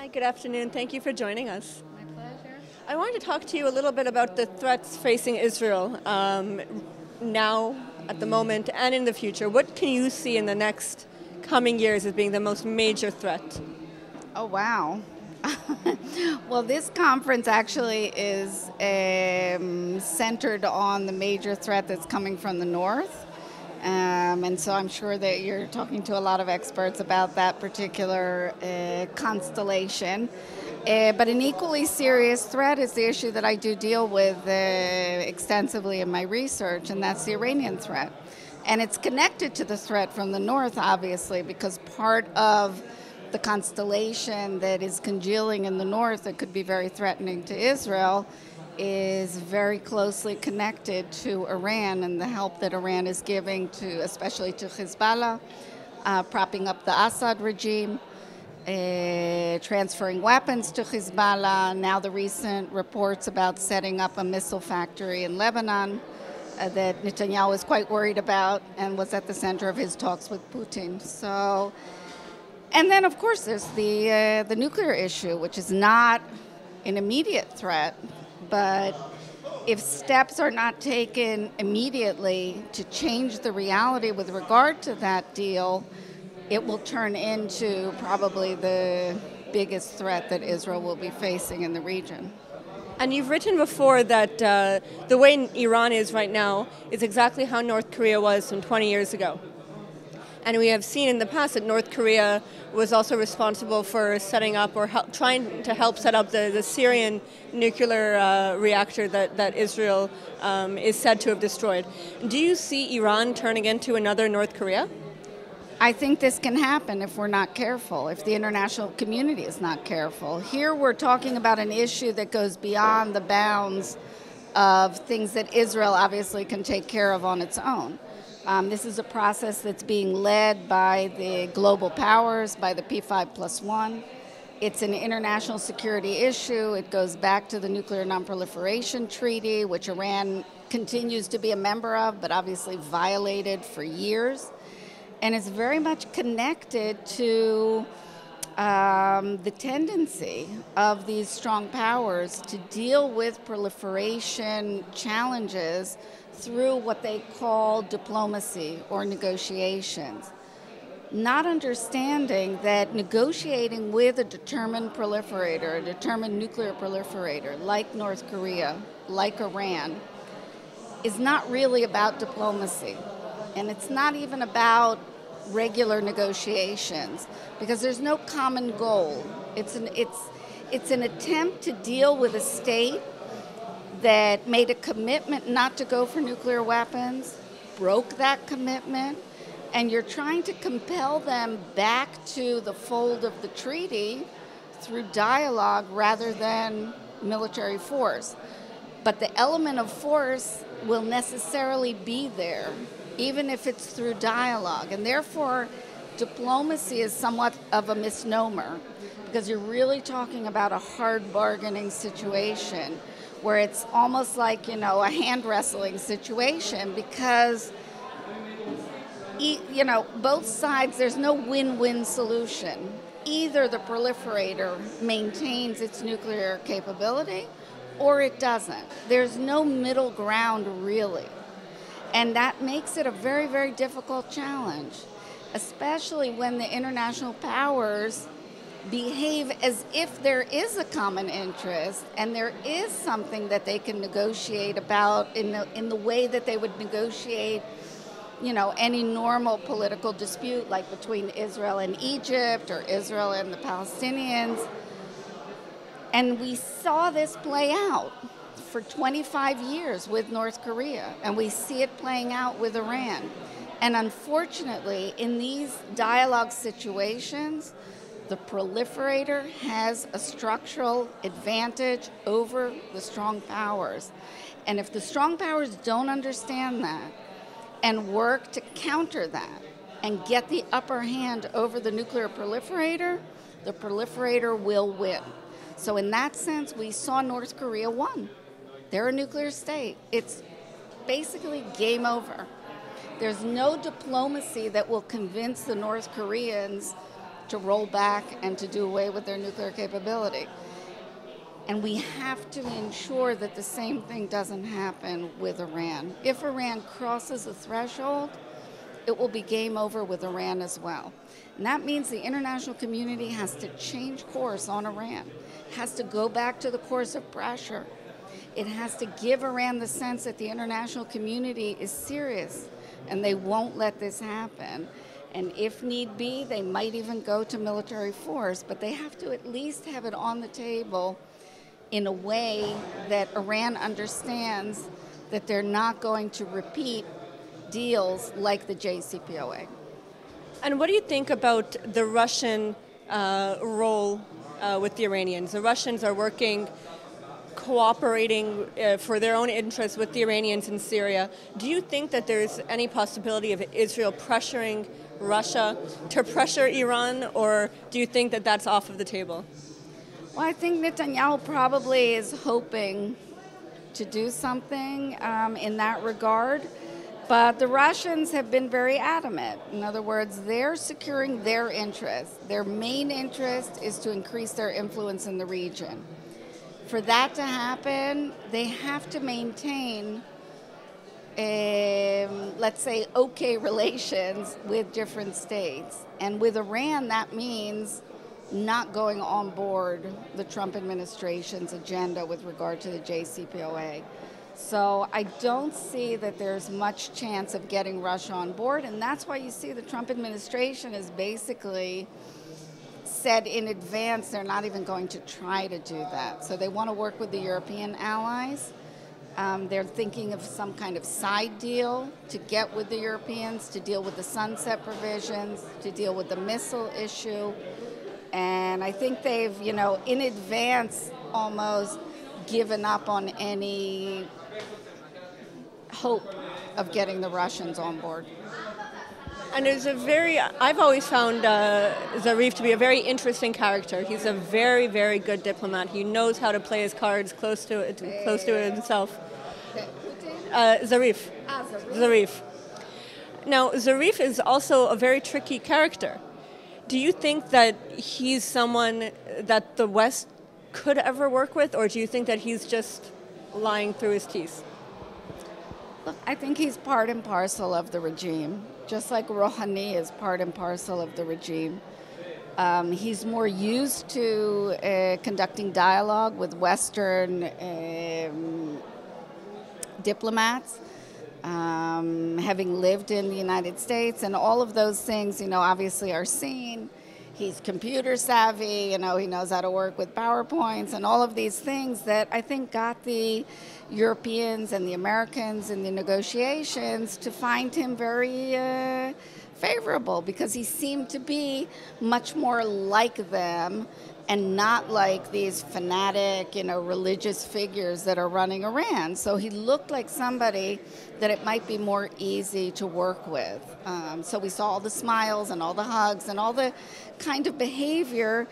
Hi, good afternoon. Thank you for joining us. My pleasure. I wanted to talk to you a little bit about the threats facing Israel now, at the moment, and in the future. What can you see in the next coming years as being the most major threat? Oh, wow. Well, this conference actually is centered on the major threat that's coming from the north. And so I'm sure that you're talking to a lot of experts about that particular constellation. But an equally serious threat is the issue that I do deal with extensively in my research, and that's the Iranian threat. And it's connected to the threat from the north, obviously, because part of the constellation that is congealing in the north that could be very threatening to Israel is very closely connected to Iran and the help that Iran is giving to, especially to Hezbollah, propping up the Assad regime, transferring weapons to Hezbollah. Now the recent reports about setting up a missile factory in Lebanon that Netanyahu is quite worried about and was at the center of his talks with Putin. So, and then of course there's the nuclear issue, which is not an immediate threat, but if steps are not taken immediately to change the reality with regard to that deal, it will turn into probably the biggest threat that Israel will be facing in the region. And you've written before that the way Iran is right now is exactly how North Korea was some 20 years ago. And we have seen in the past that North Korea was also responsible for setting up or trying to help set up the Syrian nuclear reactor that Israel is said to have destroyed. Do you see Iran turning into another North Korea? I think this can happen if we're not careful, if the international community is not careful. Here we're talking about an issue that goes beyond the bounds of things that Israel obviously can take care of on its own. This is a process that's being led by the global powers, by the P5+1. It's an international security issue. It goes back to the Nuclear Non-Proliferation Treaty, which Iran continues to be a member of, but obviously violated for years. And it's very much connected to the tendency of these strong powers to deal with proliferation challenges through what they call diplomacy or negotiations. Not understanding that negotiating with a determined proliferator, a determined nuclear proliferator, like North Korea, like Iran, is not really about diplomacy. And it's not even about regular negotiations, because there's no common goal. It's an attempt to deal with a state that made a commitment not to go for nuclear weapons, broke that commitment, and you're trying to compel them back to the fold of the treaty through dialogue rather than military force. But the element of force will necessarily be there, even if it's through dialogue. And therefore, diplomacy is somewhat of a misnomer, because you're really talking about a hard bargaining situation where it's almost like, a hand wrestling situation, because, both sides, there's no win-win solution. Either the proliferator maintains its nuclear capability or it doesn't. There's no middle ground, really. And that makes it a very, very difficult challenge, especially when the international powers behave as if there is a common interest and there is something that they can negotiate about in the way that they would negotiate, any normal political dispute, like between Israel and Egypt or Israel and the Palestinians. And we saw this play out for 25 years with North Korea, and we see it playing out with Iran. And unfortunately, in these dialogue situations, the proliferator has a structural advantage over the strong powers. And if the strong powers don't understand that and work to counter that and get the upper hand over the nuclear proliferator, the proliferator will win. So in that sense, we saw North Korea won. They're a nuclear state. It's basically game over. There's no diplomacy that will convince the North Koreans to roll back and to do away with their nuclear capability. And we have to ensure that the same thing doesn't happen with Iran. If Iran crosses a threshold, it will be game over with Iran as well. And that means the international community has to change course on Iran, has to go back to the course of pressure. It has to give Iran the sense that the international community is serious and they won't let this happen. And if need be, they might even go to military force, but they have to at least have it on the table in a way that Iran understands that they're not going to repeat deals like the JCPOA. And what do you think about the Russian role with the Iranians? The Russians are working, cooperating for their own interests with the Iranians in Syria. Do you think that there's any possibility of Israel pressuring Russia to pressure Iran, or do you think that that's off of the table? Well, I think Netanyahu probably is hoping to do something in that regard. But the Russians have been very adamant. In other words, they're securing their interests. Their main interest is to increase their influence in the region. For that to happen, they have to maintain, let's say, okay relations with different states. And with Iran, that means not going on board the Trump administration's agenda with regard to the JCPOA. So I don't see that there's much chance of getting Russia on board, and that's why you see the Trump administration has basically said in advance they're not even going to try to do that. So they want to work with the European allies. They're thinking of some kind of side deal to get with the Europeans, to deal with the sunset provisions, to deal with the missile issue. And I think they've, in advance almost given up on any hope of getting the Russians on board. And there's I've always found Zarif to be a very interesting character. He's a very, very good diplomat. He knows how to play his cards close to it himself. Zarif. Zarif. Now, Zarif is also a very tricky character. Do you think that he's someone that the West could ever work with, or do you think that he's just lying through his teeth? Look, I think he's part and parcel of the regime, just like Rouhani is part and parcel of the regime. He's more used to conducting dialogue with Western diplomats, having lived in the United States, and all of those things, obviously are seen. He's computer savvy, he knows how to work with PowerPoints and all of these things that I think got the Europeans and the Americans in the negotiations to find him very favorable, because he seemed to be much more like them and not like these fanatic, religious figures that are running Iran. So he looked like somebody that it might be more easy to work with. So we saw all the smiles and all the hugs and all the kind of behavior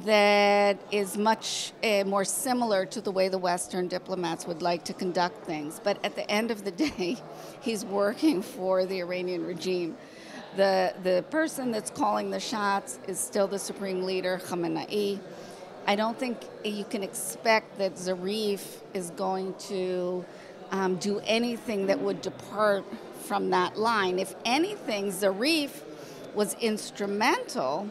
that is much more similar to the way the Western diplomats would like to conduct things. But at the end of the day, he's working for the Iranian regime. The person that's calling the shots is still the supreme leader, Khamenei. I don't think you can expect that Zarif is going to do anything that would depart from that line. If anything, Zarif was instrumental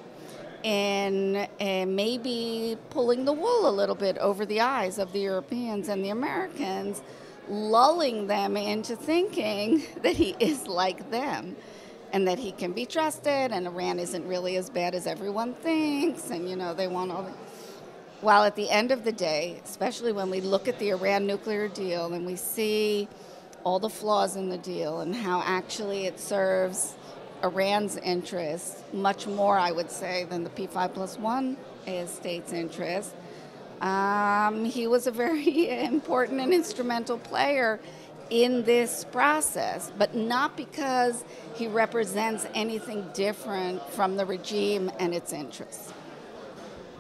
in maybe pulling the wool a little bit over the eyes of the Europeans and the Americans, lulling them into thinking that he is like them, and that he can be trusted, and Iran isn't really as bad as everyone thinks, and they want all the... While at the end of the day, especially when we look at the Iran nuclear deal and we see all the flaws in the deal and how actually it serves Iran's interests much more, I would say, than the P5+1 state's interest, he was a very important and instrumental player in this process, but not because he represents anything different from the regime and its interests.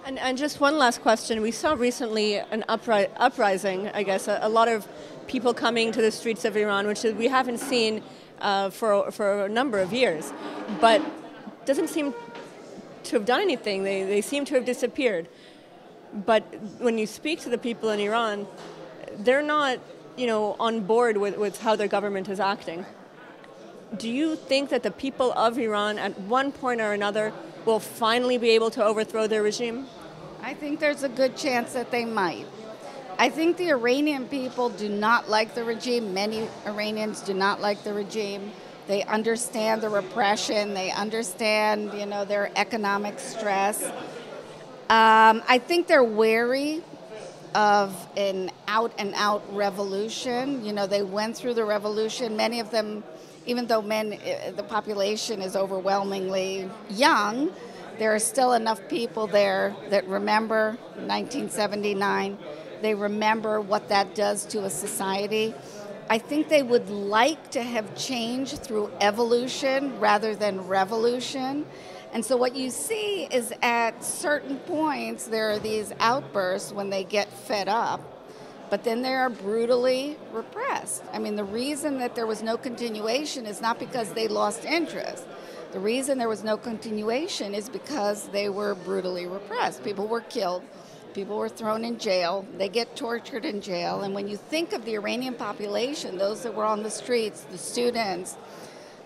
And just one last question. We saw recently an uprising, I guess, a lot of people coming to the streets of Iran, which we haven't seen for a number of years, but doesn't seem to have done anything. They seem to have disappeared. But when you speak to the people in Iran, they're not, on board with how their government is acting. Do you think that the people of Iran at one point or another will finally be able to overthrow their regime? I think there's a good chance that they might. I think the Iranian people do not like the regime. Many Iranians do not like the regime. They understand the repression. They understand, their economic stress. I think they're wary of an out-and-out revolution. They went through the revolution. Many of them, even though the population is overwhelmingly young, there are still enough people there that remember 1979. They remember what that does to a society. I think they would like to have change through evolution rather than revolution. And so what you see is at certain points there are these outbursts when they get fed up, but then they are brutally repressed. I mean, the reason that there was no continuation is not because they lost interest. The reason there was no continuation is because they were brutally repressed. People were killed. People were thrown in jail. They get tortured in jail. And when you think of the Iranian population, those that were on the streets, the students,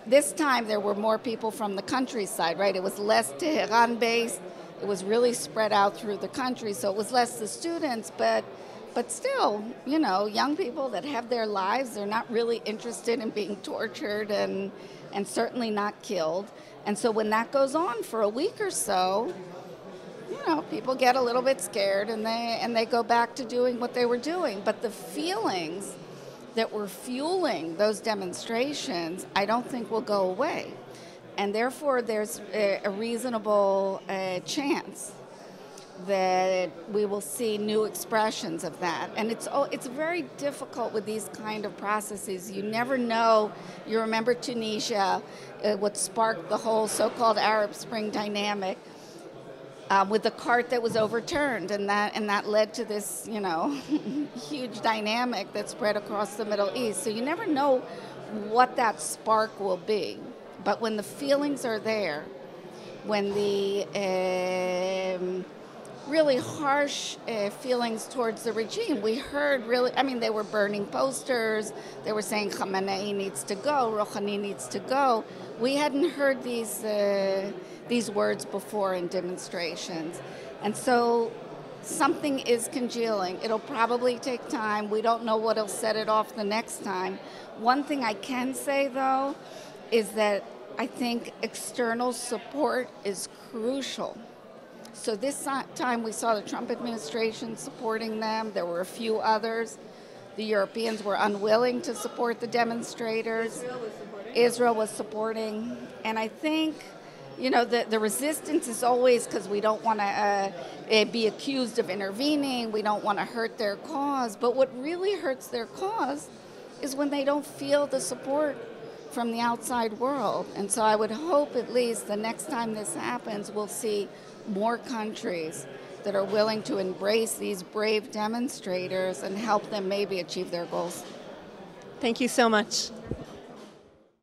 this time there were more people from the countryside, right? It was less Tehran-based. It was really spread out through the country, so it was less the students, but still, young people that have their lives, they're not really interested in being tortured and certainly not killed. And so when that goes on for a week or so, people get a little bit scared and they go back to doing what they were doing. But the feelings that were fueling those demonstrations, I don't think will go away. And therefore, there's a reasonable chance that we will see new expressions of that. And it's very difficult with these kind of processes. You never know. You remember Tunisia, what sparked the whole so-called Arab Spring dynamic, with the cart that was overturned, and that led to this, huge dynamic that spread across the Middle East. So you never know what that spark will be. But when the feelings are there, when the really harsh feelings towards the regime, we heard they were burning posters, they were saying Khamenei needs to go, Rouhani needs to go. We hadn't heard these words before in demonstrations. And so something is congealing. It'll probably take time. We don't know what'll set it off the next time. One thing I can say, though, is that I think external support is crucial. So this time we saw the Trump administration supporting them. There were a few others. The Europeans were unwilling to support the demonstrators. Israel was supporting. And I think, the resistance is always because we don't want to be accused of intervening. We don't want to hurt their cause. But what really hurts their cause is when they don't feel the support from the outside world. And so I would hope at least the next time this happens, we'll see more countries that are willing to embrace these brave demonstrators and help them maybe achieve their goals. Thank you so much.